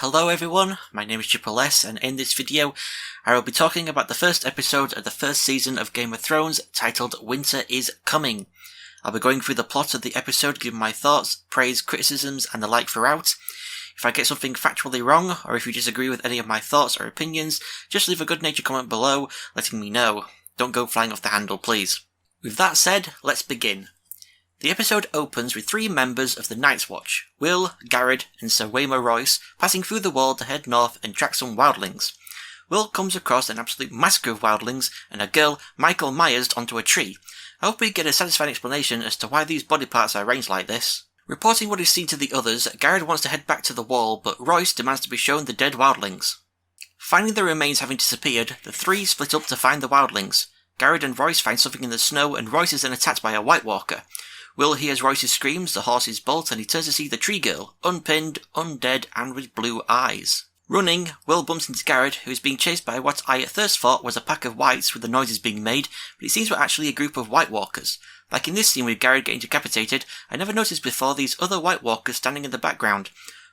Hello everyone, my name is Triple S, and in this video I will be talking about the first episode of the first season of Game of Thrones, titled Winter is Coming. I'll be going through the plot of the episode, giving my thoughts, praise, criticisms and the like throughout. If I get something factually wrong, or if you disagree with any of my thoughts or opinions, just leave a good-natured comment below, letting me know. Don't go flying off the handle, please. With that said, let's begin. The episode opens with three members of the Night's Watch, Will, Garrett and Sir Waymar Royce, passing through the wall to head north and track some wildlings. Will comes across an absolute massacre of wildlings and a girl, Michael Myers, onto a tree. I hope we get a satisfying explanation as to why these body parts are arranged like this. Reporting what is seen to the others, Garrett wants to head back to the wall, but Royce demands to be shown the dead wildlings. Finding the remains having disappeared, the three split up to find the wildlings. Garrett and Royce find something in the snow, and Royce is then attacked by a White Walker. Will hears Royce's screams, the horses bolt, and he turns to see the tree girl, unpinned, undead, and with blue eyes. Running, Will bumps into Garrett, who is being chased by what I at first thought was a pack of whites with the noises being made, but it seems were actually a group of White Walkers. Like in this scene with Garrett getting decapitated, I never noticed before these other White Walkers standing in the background.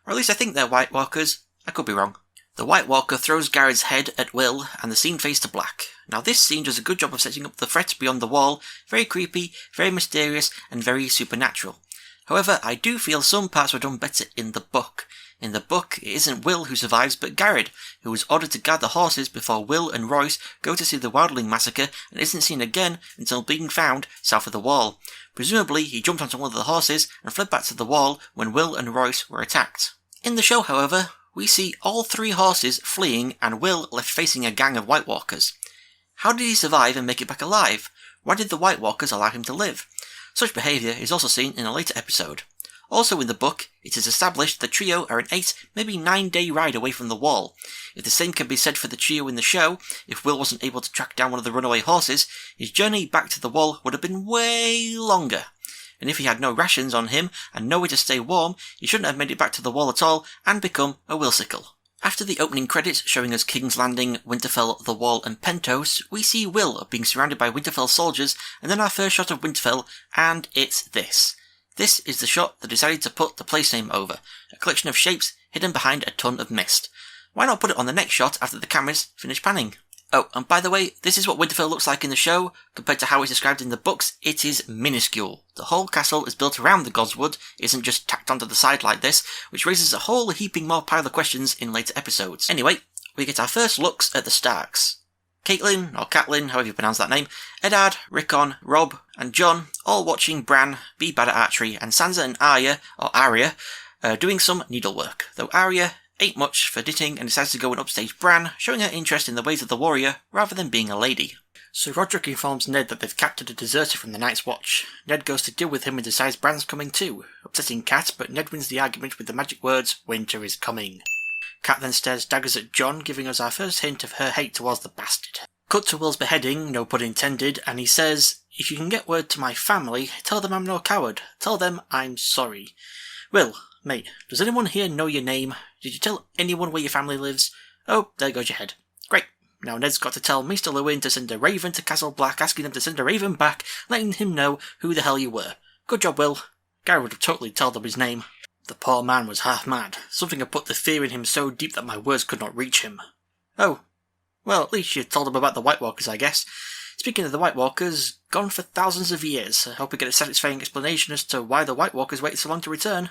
Or at least I think they're White Walkers. I could be wrong. The White Walker throws Garrett's head at Will, and the scene fades to black. Now this scene does a good job of setting up the threat beyond the wall, very creepy, very mysterious, and very supernatural. However, I do feel some parts were done better in the book. In the book, it isn't Will who survives, but Garrett, who was ordered to guard the horses before Will and Royce go to see the Wildling massacre and isn't seen again until being found south of the wall. Presumably, he jumped onto one of the horses and fled back to the wall when Will and Royce were attacked. In the show, however, we see all three horses fleeing and Will left facing a gang of White Walkers. How did he survive and make it back alive? Why did the White Walkers allow him to live? Such behaviour is also seen in a later episode. Also in the book, it is established the trio are an 8, maybe 9-day ride away from the wall. If the same can be said for the trio in the show, if Will wasn't able to track down one of the runaway horses, his journey back to the wall would have been way longer. And if he had no rations on him and nowhere to stay warm, he shouldn't have made it back to the wall at all and become a Willsicle. After the opening credits showing us King's Landing, Winterfell, the Wall and Pentos, we see Will being surrounded by Winterfell soldiers, and then our first shot of Winterfell, and it's this. This is the shot that decided to put the place name over, a collection of shapes hidden behind a ton of mist. Why not put it on the next shot after the cameras finish panning? Oh, and by the way, this is what Winterfell looks like in the show. Compared to how it's described in the books, it is minuscule. The whole castle is built around the Godswood, isn't just tacked onto the side like this, which raises a whole heaping more pile of questions in later episodes. Anyway, we get our first looks at the Starks. Caitlin, or Catelyn, however you pronounce that name, Eddard, Rickon, Robb, and Jon all watching Bran be bad at archery, and Sansa and Arya, doing some needlework, though Arya ain't much for knitting and decides to go and upstage Bran, showing her interest in the ways of the warrior rather than being a lady. So Roderick informs Ned that they've captured a deserter from the Night's Watch. Ned goes to deal with him and decides Bran's coming too, upsetting Cat, but Ned wins the argument with the magic words, "Winter is coming." Cat then stares daggers at Jon, giving us our first hint of her hate towards the bastard. Cut to Will's beheading, no pun intended, and he says, "If you can get word to my family, tell them I'm no coward. Tell them I'm sorry." Will, mate, does anyone here know your name? Did you tell anyone where your family lives? Oh, there goes your head. Great. Now Ned's got to tell Mr. Lewin to send a raven to Castle Black, asking them to send a raven back, letting him know who the hell you were. Good job, Will. Gary would have totally told them his name. The poor man was half mad. Something had put the fear in him so deep that my words could not reach him. Oh. Well, at least you told him about the White Walkers, I guess. Speaking of the White Walkers, gone for thousands of years. I hope we get a satisfying explanation as to why the White Walkers waited so long to return.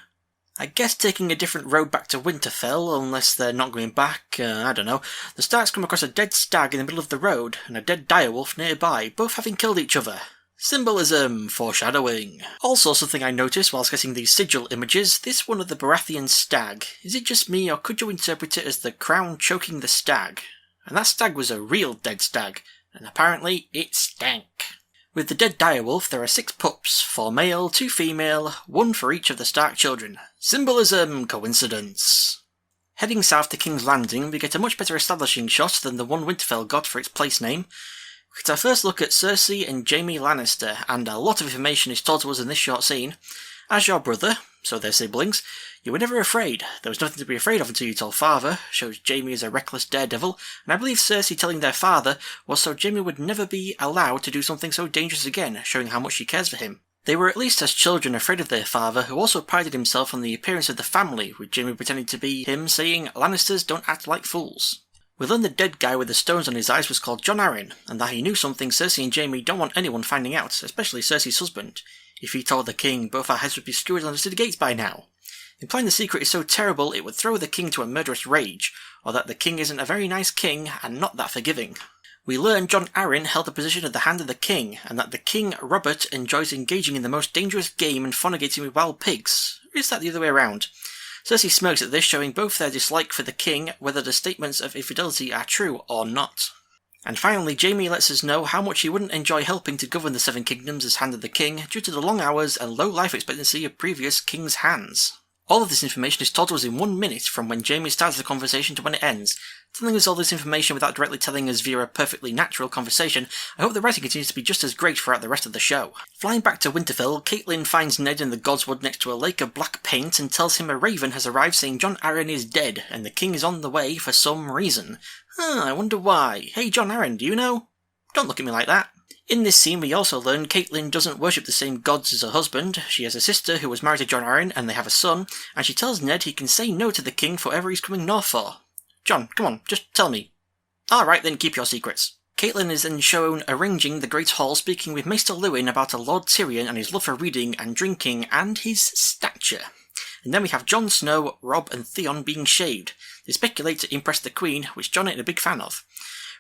I guess taking a different road back to Winterfell, unless they're not going back, I don't know. The Starks come across a dead stag in the middle of the road, and a dead direwolf nearby, both having killed each other. Symbolism, foreshadowing. Also something I noticed whilst getting these sigil images, this one of the Baratheon stag. Is it just me, or could you interpret it as the crown choking the stag? And that stag was a real dead stag, and apparently it stank. With the dead direwolf, there are 6 pups, 4 male, 2 female, 1 for each of the Stark children. Symbolism, coincidence. Heading south to King's Landing, we get a much better establishing shot than the one Winterfell got for its place name. We get our first look at Cersei and Jaime Lannister, and a lot of information is told to us in this short scene. As your brother, so they're siblings, you were never afraid. There was nothing to be afraid of until you told father, shows Jaime as a reckless daredevil, and I believe Cersei telling their father was so Jaime would never be allowed to do something so dangerous again, showing how much she cares for him. They were at least as children afraid of their father, who also prided himself on the appearance of the family, with Jaime pretending to be him saying, "Lannisters don't act like fools." We learned the dead guy with the stones on his eyes was called Jon Arryn, and that he knew something Cersei and Jaime don't want anyone finding out, especially Cersei's husband. If he told the king, both our heads would be screwed on the city gates by now. Implying the secret is so terrible it would throw the king to a murderous rage, or that the king isn't a very nice king and not that forgiving. We learn Jon Arryn held the position at the hand of the king, and that the king, Robert, enjoys engaging in the most dangerous game and fornicating with wild pigs. Or is that the other way around? Cersei smirks at this, showing both their dislike for the king, whether the statements of infidelity are true or not. And finally, Jaime lets us know how much he wouldn't enjoy helping to govern the Seven Kingdoms as Hand of the King, due to the long hours and low life expectancy of previous kings' hands. All of this information is told to us in 1 minute from when Jaime starts the conversation to when it ends. Telling us all this information without directly telling us via a perfectly natural conversation, I hope the writing continues to be just as great throughout the rest of the show. Flying back to Winterfell, Catelyn finds Ned in the Godswood next to a lake of black paint and tells him a raven has arrived saying Jon Arryn is dead and the king is on the way for some reason. I wonder why. Hey Jon Arryn, do you know? Don't look at me like that. In this scene we also learn Catelyn doesn't worship the same gods as her husband. She has a sister who was married to Jon Arryn and they have a son, and she tells Ned he can say no to the king for whatever he's coming north for. Jon, come on, just tell me. Alright then, keep your secrets. Catelyn is then shown arranging the Great Hall, speaking with Maester Luwin about a Lord Tyrion and his love for reading and drinking and his stature. And then we have Jon Snow, Robb and Theon being shaved. They speculate to impress the Queen, which Jon ain't a big fan of.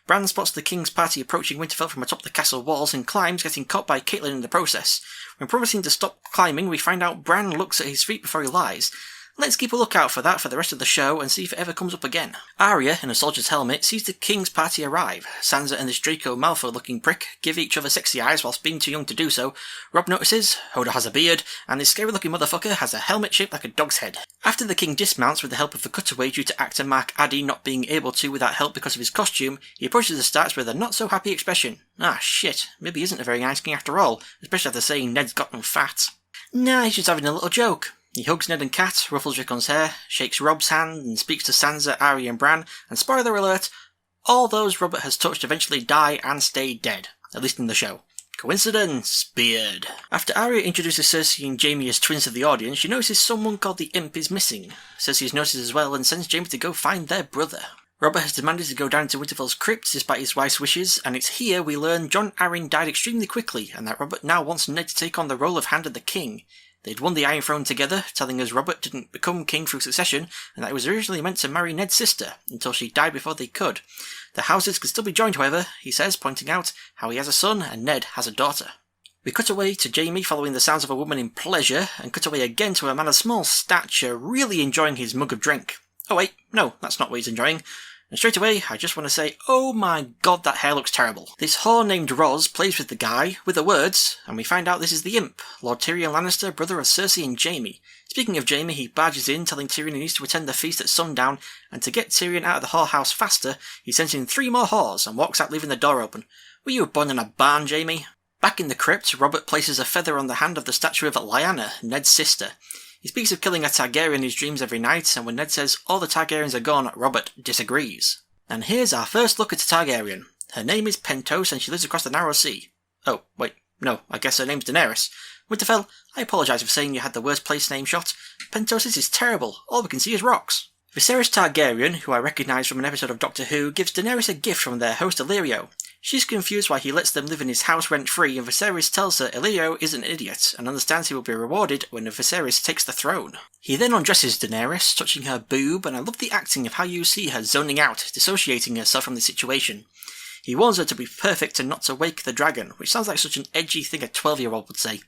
Bran spots the king's party approaching Winterfell from atop the castle walls and climbs, getting caught by Catelyn in the process. When promising to stop climbing, we find out Bran looks at his feet before he lies. Let's keep a lookout for that for the rest of the show and see if it ever comes up again. Arya, in a soldier's helmet, sees the king's party arrive. Sansa and this Draco Malfoy-looking prick give each other sexy eyes whilst being too young to do so. Robb notices, Hodor has a beard, and this scary-looking motherfucker has a helmet shaped like a dog's head. After the king dismounts with the help of the cutaway due to actor Mark Addy not being able to without help because of his costume, he approaches the Starks with a not-so-happy expression. Ah, shit, maybe he isn't a very nice king after all, especially after saying Ned's gotten fat. Nah, he's just having a little joke. He hugs Ned and Cat, ruffles Rickon's hair, shakes Robb's hand, and speaks to Sansa, Arya and Bran, and spoiler alert, all those Robert has touched eventually die and stay dead, at least in the show. Coincidence? Beard. After Arya introduces Cersei and Jaime as twins to the audience, she notices someone called the Imp is missing. Cersei is noticed as well and sends Jaime to go find their brother. Robert has demanded to go down to Winterfell's crypt despite his wife's wishes, and it's here we learn Jon Arryn died extremely quickly, and that Robert now wants Ned to take on the role of Hand of the King. They'd won the Iron Throne together, telling us Robert didn't become king through succession, and that he was originally meant to marry Ned's sister, until she died before they could. The houses could still be joined, however, he says, pointing out how he has a son and Ned has a daughter. We cut away to Jaime following the sounds of a woman in pleasure, and cut away again to a man of small stature really enjoying his mug of drink. Oh wait, no, that's not what he's enjoying. And straight away, I just want to say, oh my god, that hair looks terrible. This whore named Ros plays with the guy, with the words, and we find out this is the Imp, Lord Tyrion Lannister, brother of Cersei and Jaime. Speaking of Jaime, he barges in, telling Tyrion he needs to attend the feast at sundown, and to get Tyrion out of the whorehouse faster, he sends in 3 more whores and walks out leaving the door open. Were you born in a barn, Jaime? Back in the crypt, Robert places a feather on the hand of the statue of Lyanna, Ned's sister. He speaks of killing a Targaryen in his dreams every night, and when Ned says all the Targaryens are gone, Robert disagrees. And here's our first look at a Targaryen. Her name is Pentos, and she lives across the Narrow Sea. Oh, wait, no, I guess her name's Daenerys. Winterfell, I apologise for saying you had the worst place name shot. Pentos is terrible. All we can see is rocks. Viserys Targaryen, who I recognise from an episode of Doctor Who, gives Daenerys a gift from their host Illyrio. She's confused why he lets them live in his house rent-free, and Viserys tells her Illyrio isn't an idiot, and understands he will be rewarded when Viserys takes the throne. He then undresses Daenerys, touching her boob, and I love the acting of how you see her zoning out, dissociating herself from the situation. He warns her to be perfect and not to wake the dragon, which sounds like such an edgy thing a 12-year-old would say.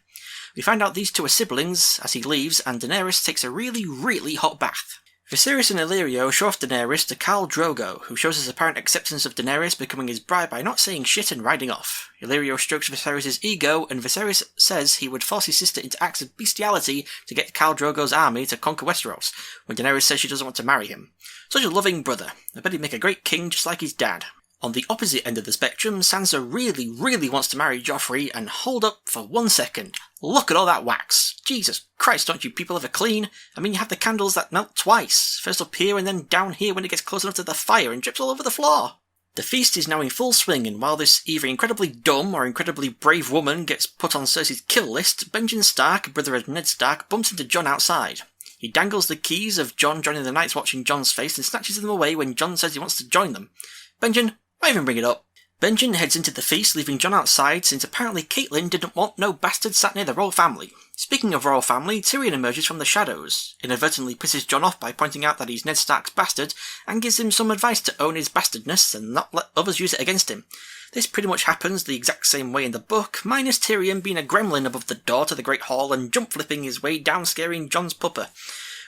We find out these two are siblings as he leaves, and Daenerys takes a really, really hot bath. Viserys and Illyrio show off Daenerys to Khal Drogo, who shows his apparent acceptance of Daenerys becoming his bride by not saying shit and riding off. Illyrio strokes Viserys' ego, and Viserys says he would force his sister into acts of bestiality to get Khal Drogo's army to conquer Westeros, when Daenerys says she doesn't want to marry him. Such a loving brother. I bet he'd make a great king just like his dad. On the opposite end of the spectrum, Sansa really, really wants to marry Joffrey, and hold up for 1 second. Look at all that wax. Jesus Christ, don't you people ever clean? I mean, you have the candles that melt twice. First up here and then down here when it gets close enough to the fire and drips all over the floor. The feast is now in full swing, and while this either incredibly dumb or incredibly brave woman gets put on Cersei's kill list, Benjen Stark, brother of Ned Stark, bumps into Jon outside. He dangles the keys of Jon joining the Night's Watch in Jon's face and snatches them away when Jon says he wants to join them. Benjen, why even bring it up? Benjen heads into the feast, leaving Jon outside, since apparently Catelyn didn't want no bastard sat near the royal family. Speaking of royal family, Tyrion emerges from the shadows, inadvertently pisses Jon off by pointing out that he's Ned Stark's bastard, and gives him some advice to own his bastardness and not let others use it against him. This pretty much happens the exact same way in the book, minus Tyrion being a gremlin above the door to the Great Hall and jump-flipping his way down, scaring Jon's pupper.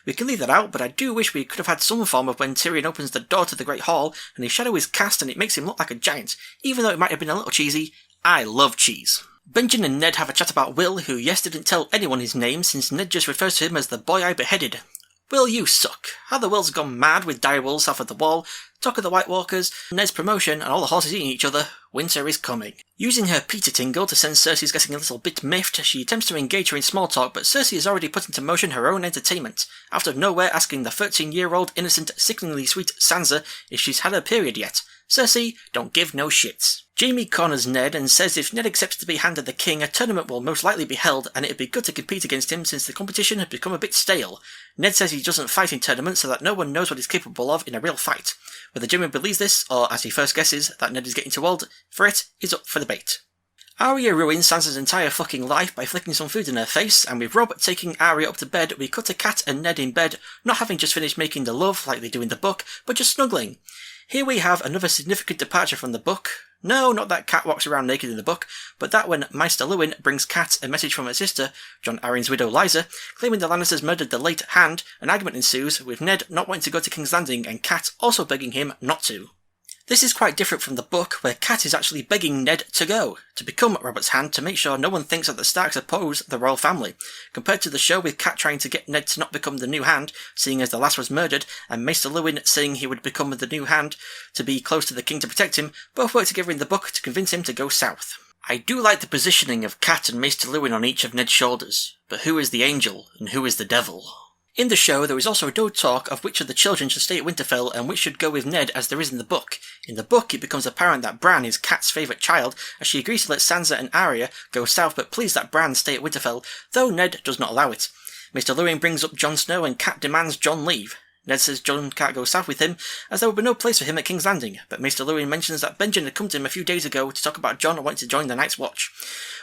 We can leave that out, but I do wish we could have had some form of when Tyrion opens the door to the Great Hall and his shadow is cast and it makes him look like a giant, even though it might have been a little cheesy. I love cheese. Benjen and Ned have a chat about Will, who didn't tell anyone his name since Ned just refers to him as the boy I beheaded. Will, you suck. How the world's gone mad with direwolves south of the wall, talk of the White Walkers, Ned's promotion, and all the horses eating each other. Winter is coming. Using her Peter tingle to sense Cersei's getting a little bit miffed, she attempts to engage her in small talk, but Cersei has already put into motion her own entertainment, out of nowhere asking the 13-year-old innocent, sickeningly sweet Sansa if she's had her period yet. Cersei, don't give no shits. Jaime corners Ned and says if Ned accepts to be Hand of the King, a tournament will most likely be held, and it'd be good to compete against him since the competition had become a bit stale. Ned says he doesn't fight in tournaments so that no one knows what he's capable of in a real fight. Whether Jaime believes this, or as he first guesses, that Ned is getting too old for it, is up for debate. Arya ruins Sansa's entire fucking life by flicking some food in her face, and with Rob taking Arya up to bed, we cut to Cat and Ned in bed, not having just finished making the love like they do in the book, but just snuggling. Here we have another significant departure from the book. No, not that Cat walks around naked in the book, but that when Maester Luwin brings Cat a message from her sister, Jon Arryn's widow Lysa, claiming the Lannisters murdered the late Hand, an argument ensues, with Ned not wanting to go to King's Landing and Cat also begging him not to. This is quite different from the book, where Cat is actually begging Ned to go, to become Robert's Hand to make sure no one thinks that the Starks oppose the royal family, compared to the show with Cat trying to get Ned to not become the new Hand, seeing as the last was murdered, and Maester Luwin saying he would become the new Hand to be close to the king to protect him. Both work together in the book to convince him to go south. I do like the positioning of Cat and Maester Luwin on each of Ned's shoulders, but who is the angel and who is the devil? In the show, there is also no talk of which of the children should stay at Winterfell and which should go with Ned as there is in the book. In the book, it becomes apparent that Bran is Cat's favourite child, as she agrees to let Sansa and Arya go south but please that Bran stay at Winterfell, though Ned does not allow it. Mr. Luwin brings up Jon Snow and Cat demands Jon leave. Ned says Jon can't go south with him, as there will be no place for him at King's Landing, but Mr. Luwin mentions that Benjen had come to him a few days ago to talk about Jon wanting to join the Night's Watch,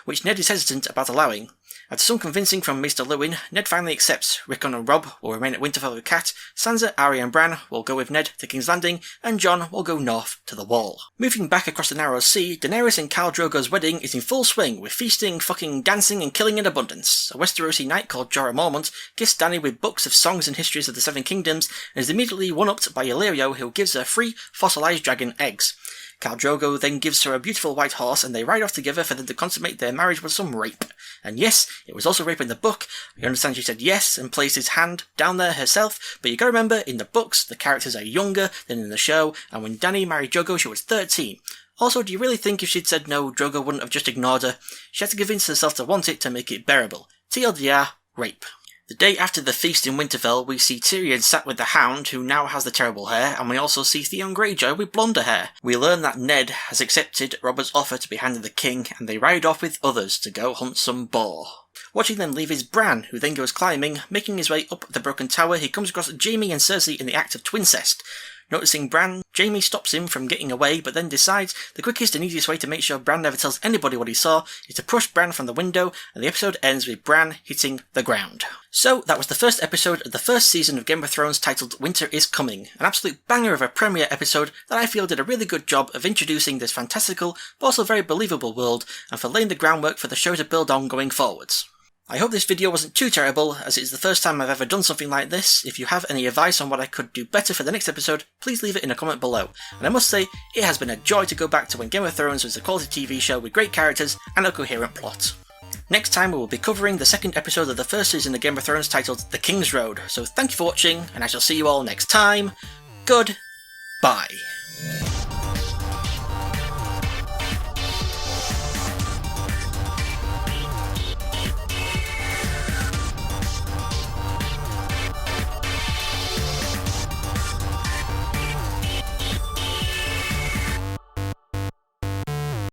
which Ned is hesitant about allowing. After some convincing from Mr. Luwin, Ned finally accepts. Rickon and Robb will remain at Winterfell with Cat, Sansa, Arya and Bran will go with Ned to King's Landing, and Jon will go north to the Wall. Moving back across the narrow sea, Daenerys and Khal Drogo's wedding is in full swing, with feasting, fucking, dancing and killing in abundance. A Westerosi knight called Jorah Mormont gifts Dany with books of songs and histories of the Seven Kingdoms, and is immediately one-upped by Illyrio, who gives her 3 fossilised dragon eggs. Khal Drogo then gives her a beautiful white horse and they ride off together for them to consummate their marriage with some rape. And yes, it was also rape in the book. I understand she said yes and placed his hand down there herself, but you gotta remember, in the books, the characters are younger than in the show, and when Dany married Drogo, she was 13. Also, do you really think if she'd said no, Drogo wouldn't have just ignored her? She had to convince herself to want it to make it bearable. TLDR, rape. The day after the feast in Winterfell, we see Tyrion sat with the Hound, who now has the terrible hair, and we also see Theon Greyjoy with blonder hair. We learn that Ned has accepted Robert's offer to be Hand of the King, and they ride off with others to go hunt some boar. Watching them leave is Bran, who then goes climbing. Making his way up the broken tower, he comes across Jaime and Cersei in the act of twincest. Noticing Bran, Jaime stops him from getting away, but then decides the quickest and easiest way to make sure Bran never tells anybody what he saw is to push Bran from the window, and the episode ends with Bran hitting the ground. So, that was the first episode of the first season of Game of Thrones titled Winter is Coming, an absolute banger of a premiere episode that I feel did a really good job of introducing this fantastical, but also very believable world, and for laying the groundwork for the show to build on going forwards. I hope this video wasn't too terrible, as it is the first time I've ever done something like this. If you have any advice on what I could do better for the next episode, please leave it in a comment below. And I must say, it has been a joy to go back to when Game of Thrones was a quality TV show with great characters and a coherent plot. Next time we will be covering the second episode of the first season of Game of Thrones titled The King's Road, so thank you for watching, and I shall see you all next time. Goodbye.